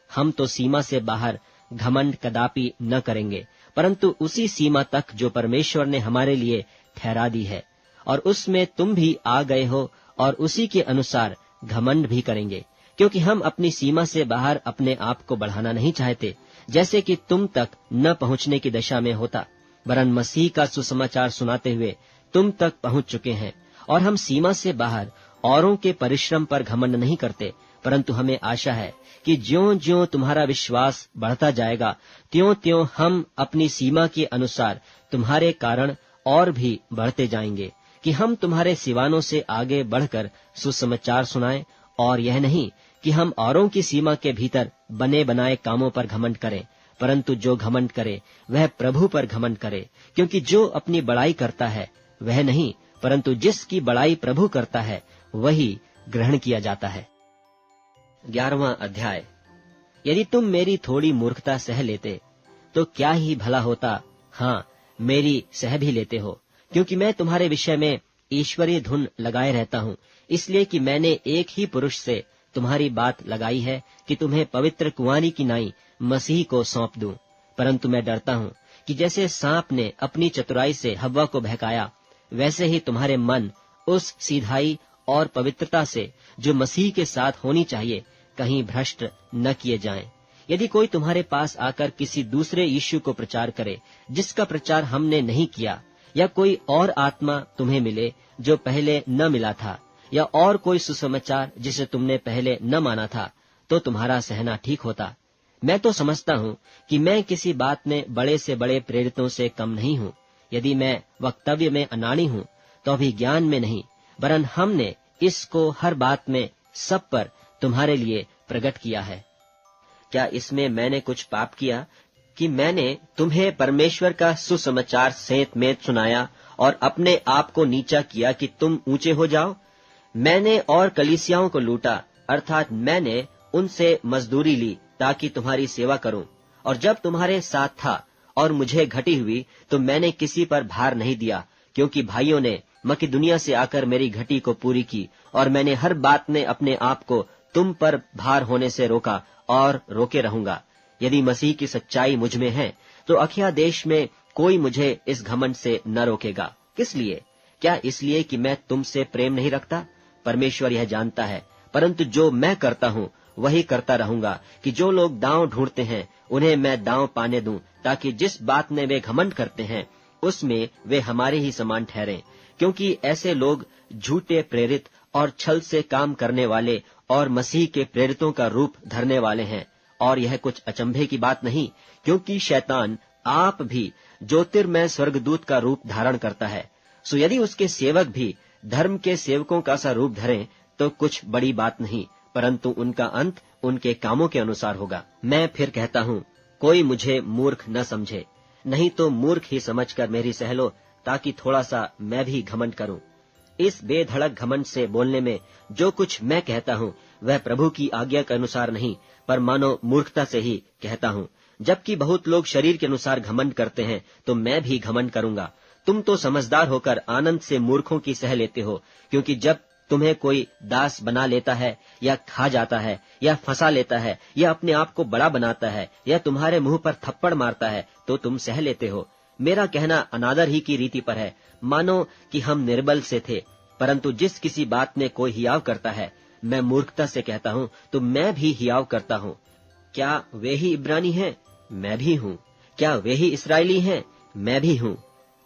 हम तो सीमा से बाहर घमंड कदापि न करेंगे, परंतु उसी सीमा तक जो परमेश्वर ने हमारे लिए ठहरा दी है, और उसमें तुम भी आ गए हो, और उसी के अनुसार घमंड भी करेंगे। क्योंकि हम अपनी सीमा से बाहर अपने आप को बढ़ाना नहीं चाहते, जैसे कि तुम तक न पहुंचने की दशा में होता, वरन मसीह का सुसमाचार सुनाते हुए तुम तक पहुंच चुके हैं। और हम सीमा से बाहर औरों के परिश्रम पर घमंड नहीं करते, परंतु हमें आशा है कि ज्यों-ज्यों तुम्हारा विश्वास बढ़ता जाएगा, त्यों-त्यों हम अपनी सीमा के अनुसार तुम्हारे कारण और भी बढ़ते जाएंगे, कि हम तुम्हारे सिवानों से आगे बढ़कर सुसमाचार सुनाएं, और यह नहीं कि हम औरों की सीमा के भीतर बने बनाए कामों पर घमंड करें, परंतु जो घमंड करे वह प्रभु पर घमंड करे, क्योंकि जो अपनी बड़ाई करता है वह नहीं, परंतु जिसकी बड़ाई प्रभु करता है वही ग्रहण किया जाता है। 11वां अध्याय। यदि तुम मेरी थोड़ी मूर्खता सह लेते तो क्या ही भला होता। हाँ, मेरी सह भी लेते हो, क्योंकि मैं तुम्हारे विषय में ईश्वरीय धुन लगाए रहता हूँ, इसलिए कि मैंने एक ही पुरुष से तुम्हारी बात लगाई है कि तुम्हें पवित्र कुंवारी की नाई मसीह को सौंप दूं। परंतु मैं डरता हूँ कि जैसे सांप ने अपनी चतुराई से हव्वा को बहकाया, वैसे ही तुम्हारे मन उस सीधाई और पवित्रता से जो मसीह के साथ होनी चाहिए कहीं भ्रष्ट न किए जाएं। यदि कोई तुम्हारे पास आकर किसी दूसरे यीशु को प्रचार करे जिसका प्रचार हमने नहीं किया, या कोई और आत्मा तुम्हें मिले जो पहले न मिला था, या और कोई सुसमाचार जिसे तुमने पहले न माना था, तो तुम्हारा सहना ठीक होता। मैं तो समझता हूँ कि मैं किसी बात में बड़े से बड़े प्रेरितों से कम नहीं हूँ। यदि मैं वक्तव्य में अनाड़ी हूँ तो अभी ज्ञान में नहीं, वरन हमने इसको हर बात में सब पर तुम्हारे लिए प्रकट किया है। क्या इसमें मैंने कुछ पाप किया कि मैंने तुम्हें परमेश्वर का सुसमाचार सेंत में सुनाया और अपने आप को नीचा किया कि तुम ऊंचे हो जाओ? मैंने और कलीसियाओं को लूटा, अर्थात मैंने उनसे मजदूरी ली ताकि तुम्हारी सेवा करूं। और जब तुम्हारे साथ था और मुझे घटी हुई तो मैंने किसी पर भार नहीं दिया, क्योंकि भाइयों ने मकिदुनिया से आकर मेरी घटी को पूरी की, और मैंने हर बात में अपने आप को तुम पर भार होने से रोका और रोके रहूंगा। यदि मसीह की सच्चाई मुझ में है तो अखिया देश में कोई मुझे इस घमंड से न रोकेगा। किस लिए? क्या इसलिए कि मैं तुमसे प्रेम नहीं रखता? परमेश्वर यह जानता है। परंतु जो मैं करता हूँ वही करता रहूंगा कि जो लोग दांव ढूंढते हैं उन्हें मैं दांव पाने दूं, ताकि जिस बात में वे घमंड करते हैं उसमें वे हमारे ही समान ठहरें। क्योंकि ऐसे लोग झूठे प्रेरित और छल से काम करने वाले और मसीह के प्रेरितों का रूप धरने वाले हैं। और यह कुछ अचंभे की बात नहीं, क्योंकि शैतान आप भी ज्योतिर्मय स्वर्गदूत का रूप धारण करता है। सो यदि उसके सेवक भी धर्म के सेवकों का सा रूप धरें तो कुछ बड़ी बात नहीं, परंतु उनका अंत उनके कामों के अनुसार होगा। मैं फिर कहता हूँ, कोई मुझे मूर्ख न समझे, नहीं तो मूर्ख ही समझकर मेरी सह लो, ताकि थोड़ा सा मैं भी घमंड करूं। इस बेधड़क घमंड से बोलने में जो कुछ मैं कहता हूँ वह प्रभु की आज्ञा के अनुसार नहीं, पर मानो मूर्खता से ही कहता हूँ। जबकि बहुत लोग शरीर के अनुसार घमंड करते हैं तो मैं भी घमंड करूंगा। तुम तो समझदार होकर आनंद से मूर्खों की सह लेते हो, क्योंकि जब तुम्हें कोई दास बना लेता है या खा जाता है या फंसा लेता है या अपने आप को बड़ा बनाता है या तुम्हारे मुंह पर थप्पड़ मारता है तो तुम सह लेते हो। मेरा कहना अनादर ही की रीति पर है, मानो कि हम निर्बल से थे। परंतु जिस किसी बात में कोई हियाव करता है, मैं मूर्खता से कहता हूँ तो मैं भी हियाव करता हूँ। क्या वे ही इब्रानी हैं? मैं भी हूँ। क्या वे ही इस्राएली हैं? मैं भी हूँ।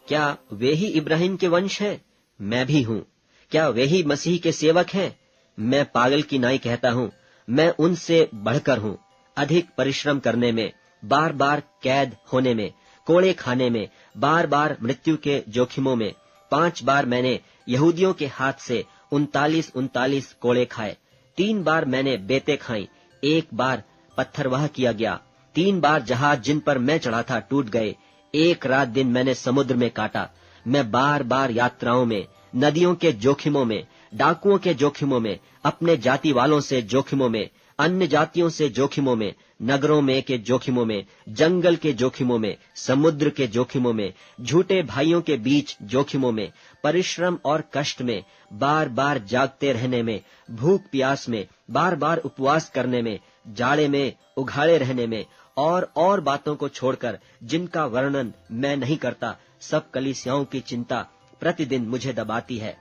क्या वे ही इब्राहिम के वंश हैं? मैं भी हूँ। क्या वे ही मसीह के सेवक हैं? मैं पागल की नाई कहता हूँ, मैं उनसे बढ़कर हूँ। अधिक परिश्रम करने में, बार बार कैद होने में, कोड़े खाने में, बार बार मृत्यु के जोखिमों में। 5 बार मैंने यहूदियों के हाथ से 39 कोड़े खाए। 3 बार मैंने बेते खाई। 1 बार पत्थरवाह किया गया। 3 बार जहाज जिन पर मैं चढ़ा था टूट गए। 1 रात दिन मैंने समुद्र में काटा। मैं बार बार यात्राओं में, नदियों के जोखिमों में, डाकुओं के जोखिमों में, अपने जाति वालों से जोखिमों में, अन्य जातियों से जोखिमों में, नगरों में के जोखिमों में, जंगल के जोखिमों में, समुद्र के जोखिमों में, झूठे भाइयों के बीच जोखिमों में, परिश्रम और कष्ट में, बार बार जागते रहने में, भूख प्यास में, बार बार उपवास करने में, जाड़े में उघाड़े रहने में, और बातों को छोड़कर जिनका वर्णन मैं नहीं करता, सब कलीसियाओं की चिंता प्रतिदिन मुझे दबाती है।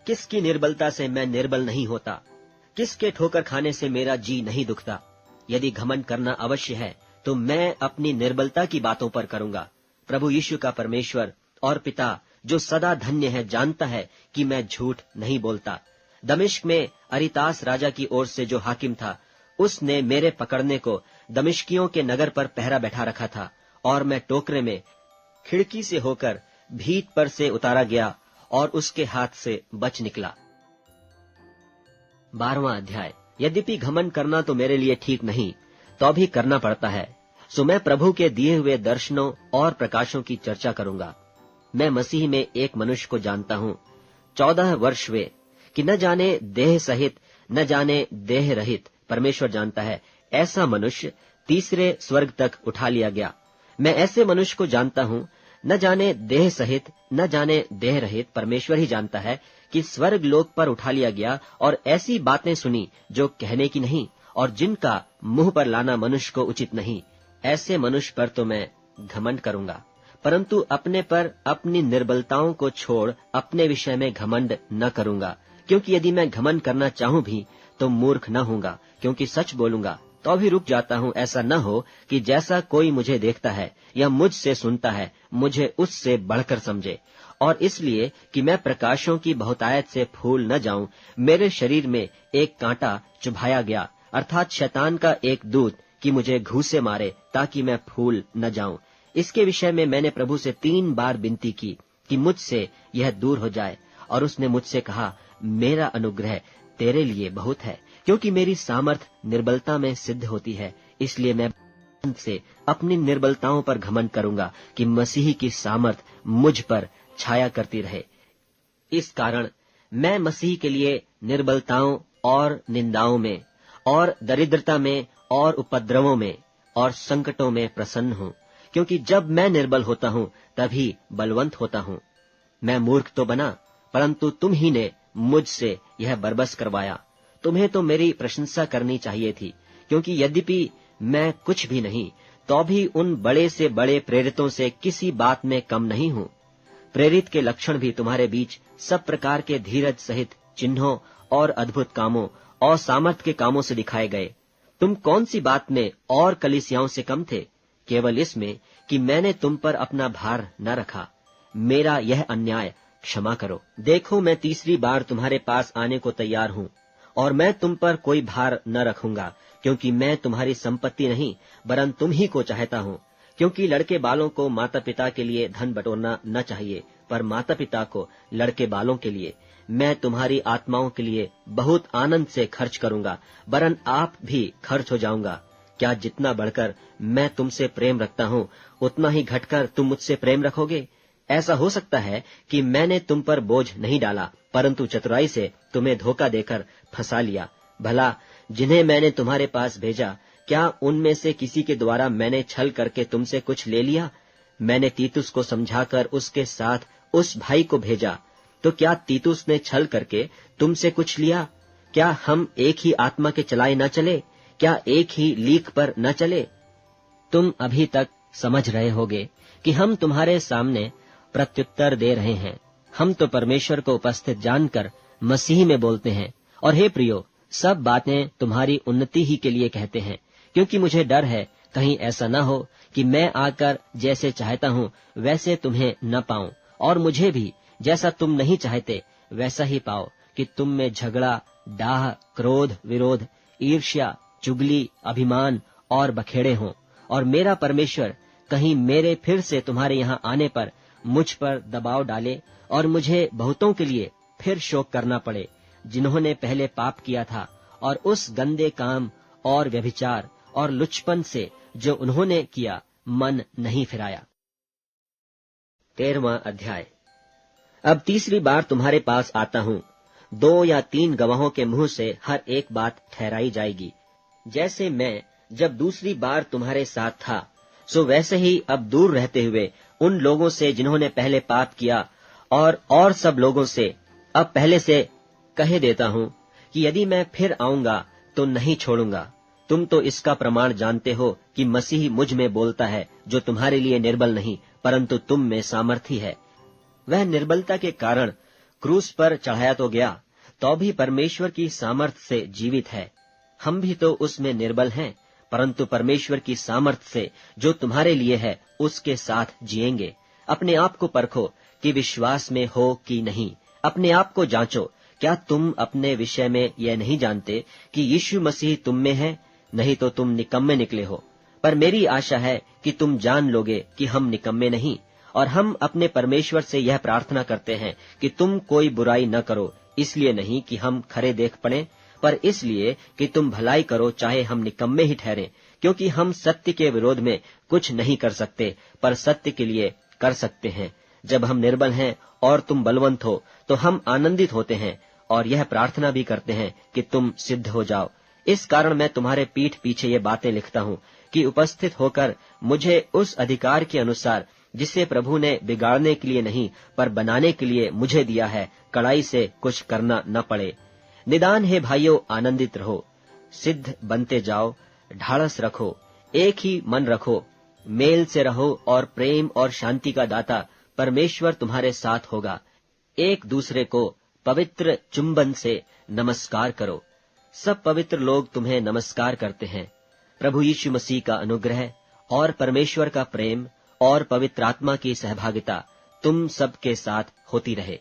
किसकी निर्बलता से मैं निर्बल नहीं होता? किसके ठोकर खाने से मेरा जी नहीं दुखता? यदि घमंड करना अवश्य है तो मैं अपनी निर्बलता की बातों पर करूंगा। प्रभु यीशु का परमेश्वर और पिता जो सदा धन्य है जानता है कि मैं झूठ नहीं बोलता। दमिश्क में अरितास राजा की ओर से जो हाकिम था, उसने मेरे पकड़ने को दमिश्कियों के नगर पर पहरा बैठा रखा था, और मैं टोकरे में खिड़की से होकर भीत पर से उतारा गया और उसके हाथ से बच निकला। 12वां अध्याय। यद्यपि घमंड करना तो मेरे लिए ठीक नहीं, तो भी करना पड़ता है। सो मैं प्रभु के दिए हुए दर्शनों और प्रकाशों की चर्चा करूंगा। मैं मसीह में एक मनुष्य को जानता हूँ, 14 वर्ष वे, कि न जाने देह सहित न जाने देह रहित परमेश्वर जानता है, ऐसा मनुष्य तीसरे स्वर्ग तक उठा लिया गया। मैं ऐसे मनुष्य को जानता हूँ, न जाने देह सहित न जाने देह रहित परमेश्वर ही जानता है, कि स्वर्ग लोक पर उठा लिया गया, और ऐसी बातें सुनी जो कहने की नहीं, और जिनका मुंह पर लाना मनुष्य को उचित नहीं। ऐसे मनुष्य पर तो मैं घमंड करूंगा, परंतु अपने पर अपनी निर्बलताओं को छोड़ अपने विषय में घमंड न करूंगा। क्योंकि यदि मैं घमंड करना चाहूं भी तो मूर्ख न होऊंगा, क्योंकि सच बोलूंगा। तो भी रुक जाता हूँ, ऐसा न हो कि जैसा कोई मुझे देखता है या मुझसे सुनता है, मुझे उससे बढ़कर समझे। और इसलिए कि मैं प्रकाशों की बहुतायत से फूल न जाऊं, मेरे शरीर में एक कांटा चुभाया गया, अर्थात शैतान का एक दूत, कि मुझे घूसे मारे, ताकि मैं फूल न जाऊं। इसके विषय में मैंने प्रभु से 3 बार विनती की कि मुझसे यह दूर हो जाए, और उसने मुझसे कहा, मेरा अनुग्रह तेरे लिए बहुत है, क्योंकि मेरी सामर्थ निर्बलता में सिद्ध होती है। इसलिए मैं से अपनी निर्बलताओं पर घमंड करूंगा, कि मसीह की सामर्थ मुझ पर छाया करती रहे। इस कारण मैं मसीह के लिए निर्बलताओं और निंदाओं में और दरिद्रता में और उपद्रवों में और संकटों में प्रसन्न हूँ, क्योंकि जब मैं निर्बल होता हूँ तभी बलवंत होता हूँ। मैं मूर्ख तो बना, परंतु तुम ही ने मुझसे यह बरबस करवाया। तुम्हें तो मेरी प्रशंसा करनी चाहिए थी, क्योंकि यद्यपि मैं कुछ भी नहीं, तो भी उन बड़े से बड़े प्रेरितों से किसी बात में कम नहीं हूँ। प्रेरित के लक्षण भी तुम्हारे बीच सब प्रकार के धीरज सहित चिन्हों और अद्भुत कामों और सामर्थ के कामों से दिखाए गए। तुम कौन सी बात में और कलीसियाओं से कम थे? केवल इसमें कि मैंने तुम पर अपना भार न रखा। मेरा यह अन्याय क्षमा करो। देखो, मैं तीसरी बार तुम्हारे पास आने को तैयार हूँ, और मैं तुम पर कोई भार न रखूंगा, क्योंकि मैं तुम्हारी संपत्ति नहीं, वरन तुम ही को चाहता हूँ। क्योंकि लड़के बालों को माता पिता के लिए धन बटोरना न चाहिए, पर माता पिता को लड़के बालों के लिए। मैं तुम्हारी आत्माओं के लिए बहुत आनंद से खर्च करूंगा, वरन आप भी खर्च हो जाऊंगा। क्या जितना बढ़कर मैं तुमसे प्रेम रखता हूँ, उतना ही घटकर तुम मुझसे प्रेम रखोगे? ऐसा हो सकता है कि मैंने तुम पर बोझ नहीं डाला, परंतु चतुराई से तुम्हें धोखा देकर फंसा लिया। भला जिन्हें मैंने तुम्हारे पास भेजा, क्या उनमें से किसी के द्वारा मैंने छल करके तुमसे कुछ ले लिया? मैंने तीतुस को समझाकर उसके साथ उस भाई को भेजा, तो क्या तीतुस ने छल करके तुमसे कुछ लिया? क्या हम एक ही आत्मा के चलाए न चले? क्या एक ही लीक पर न चले? तुम अभी तक समझ रहे होगे कि हम तुम्हारे सामने प्रत्युत्तर दे रहे हैं। हम तो परमेश्वर को उपस्थित जानकर मसीह में बोलते हैं। और हे प्रियो, सब बातें तुम्हारी उन्नति ही के लिए कहते हैं, क्योंकि मुझे डर है कहीं ऐसा न हो कि मैं आकर जैसे चाहता हूँ वैसे तुम्हें न पाऊं, और मुझे भी जैसा तुम नहीं चाहते वैसा ही पाओ, कि तुम में झगड़ा, डाह, क्रोध, विरोध, ईर्ष्या, चुगली, अभिमान और बखेड़े हों। और मेरा परमेश्वर कहीं मेरे फिर से तुम्हारे यहाँ आने पर मुझ पर दबाव डाले, और मुझे बहुतों के लिए फिर शोक करना पड़े, जिन्होंने पहले पाप किया था, और उस गंदे काम और व्यभिचार और लुचपन से जो उन्होंने किया मन नहीं फिराया। 13वां अध्याय। अब तीसरी बार तुम्हारे पास आता हूँ। 2 या 3 गवाहों के मुंह से हर एक बात ठहराई जाएगी। जैसे मैं जब दूसरी बार तुम्हारे साथ था, सो वैसे ही अब दूर रहते हुए उन लोगों से जिन्होंने पहले पाप किया, और सब लोगों से अब पहले से कहे देता हूँ कि यदि मैं फिर आऊंगा तो नहीं छोड़ूंगा। तुम तो इसका प्रमाण जानते हो कि मसीह मुझ में बोलता है, जो तुम्हारे लिए निर्बल नहीं, परंतु तुम में सामर्थी है। वह निर्बलता के कारण क्रूस पर चढ़ाया तो गया, तो भी परमेश्वर की सामर्थ से जीवित है। हम भी तो उसमें निर्बल हैं, परंतु परमेश्वर की सामर्थ से जो तुम्हारे लिए है उसके साथ जिएंगे। अपने आप को परखो कि विश्वास में हो कि नहीं। अपने आप को जांचो क्या तुम अपने विषय में यह नहीं जानते कि यीशु मसीह तुम में है? नहीं तो तुम निकम्मे निकले हो। पर मेरी आशा है कि तुम जान लोगे कि हम निकम्मे नहीं, और हम अपने परमेश्वर से यह प्रार्थना करते हैं कि तुम कोई बुराई न करो, इसलिए नहीं कि हम खरे देख पड़े, पर इसलिए कि तुम भलाई करो, चाहे हम निकम्मे ही ठहरें। क्योंकि हम सत्य के विरोध में कुछ नहीं कर सकते, पर सत्य के लिए कर सकते हैं। जब हम निर्बल हैं और तुम बलवंत हो, तो हम आनंदित होते हैं और यह प्रार्थना भी करते हैं कि तुम सिद्ध हो जाओ। इस कारण मैं तुम्हारे पीठ पीछे ये बातें लिखता हूँ कि उपस्थित होकर मुझे उस अधिकार के अनुसार जिसे प्रभु ने बिगाड़ने के लिए नहीं पर बनाने के लिए मुझे दिया है, कड़ाई से कुछ करना न पड़े। निदान है भाइयों, आनंदित रहो, सिद्ध बनते जाओ, ढाढ़स रखो, एक ही मन रखो, मेल से रहो, और प्रेम और शांति का दाता परमेश्वर तुम्हारे साथ होगा। एक दूसरे को पवित्र चुंबन से नमस्कार करो। सब पवित्र लोग तुम्हें नमस्कार करते हैं। प्रभु यीशु मसीह का अनुग्रह और परमेश्वर का प्रेम और पवित्र आत्मा की सहभागिता तुम सबके साथ होती रहे।